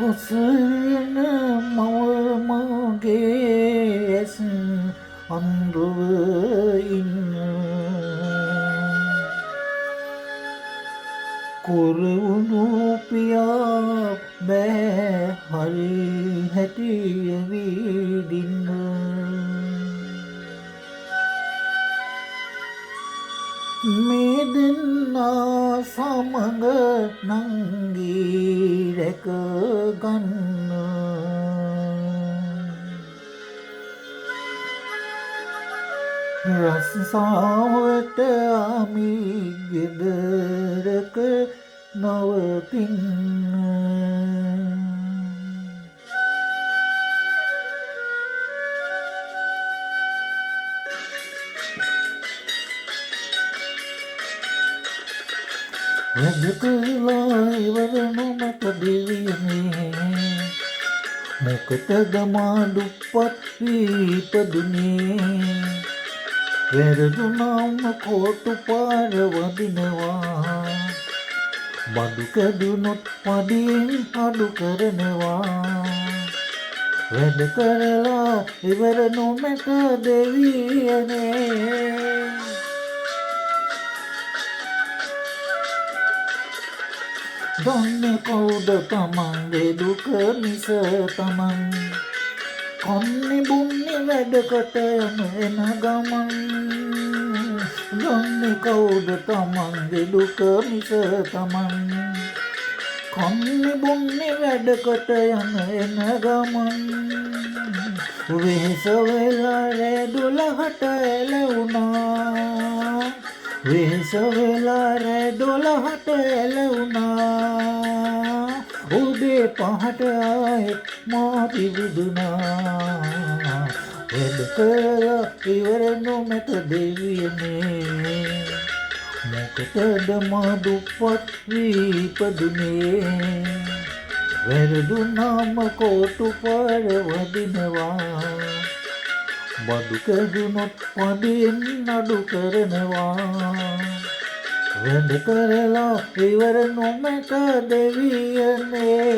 ඔසවන මවමගේ ඇස් අන්රුව ඉන්න කොරවුණු පියා බෑ හරි හැටිය විදින්න මේ දෙන්නා සමඟ නංගී රැක ගන්න රස්සාවට ආමි ගෙදරක නවතින්න වැඩ කළා ඉවරනු මට දෙවියනේ මොකටද මා දුප්පත් වී ඉපදුනේ වැරදුනම කෝටු පාර වදිනවා බඩු කැඩුනොත් පඩියෙන් අඩු කරනවා වැඩ කරලා ඉවර නොමැත දෙවියනේ දන්නේ කවුද තමන්ගේ දුක මිස තමන් කන්නේ බොන්නේ වැඩකට යන එන ගමන් දන්නේ කවුද තමන්ගේ දුක මිස තමන් කන්නේ බොන්නේ වැඩකට යන එන ගමන් වෙහෙස වෙලා රෑ 12ට එළවුණා වෙහෙස වෙලා රෑ 12ට එළවුණා උදේ 5ට ආයෙත් මා පිවිදුනා වැඩ කරලා ඉවර නොමැත දෙවියනේ මොකටද මා දුප්පත් වී ඉපදුනේ වැරදුනාම කෝටු පාර වදිනවා බඩු කැඩුනොත් පඩියෙන් අඩු කරනවා වැඩ කරලා ඉවර නොමැත දෙවියනේ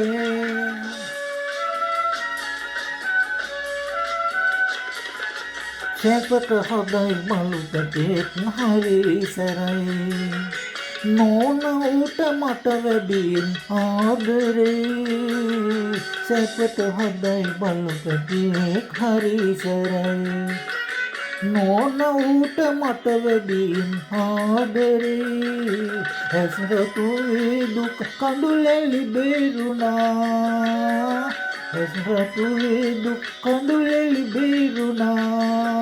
සැපට හොදයි බලු පැටේත් හරි සැරයි නෝන ඌට මට වැඩියෙන් ආදරේ සැපට හොදයි බලු පැටේත් හරි සැරයි නෝන ඌට මට වැඩියෙන් ආදරේ ඇසරතුයි දුක් කඳුලෙලි බේරුණා ඇසරතුයි දුක් කඳුලෙලි බේරුණා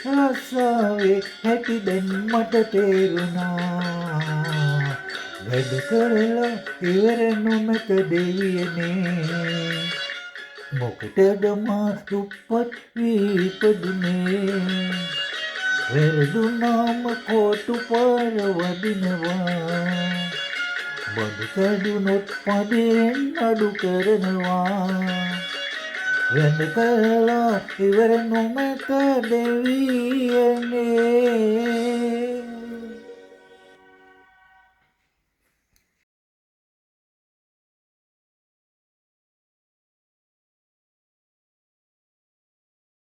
රස්සාවේ හැටි දැන් මට තේරුණා වැඩ කරලා ඉවර නොමැත දෙවියනේ මොකටද මා දුප්පත් වී ඉපදුනේ වැරදුනාම කෝටු පාර වදිනවා බඩු කැඩුනොත් පඩියෙන් අඩු කරනවා වැඩ කරලා ඉවර නොමැත දෙවියනේ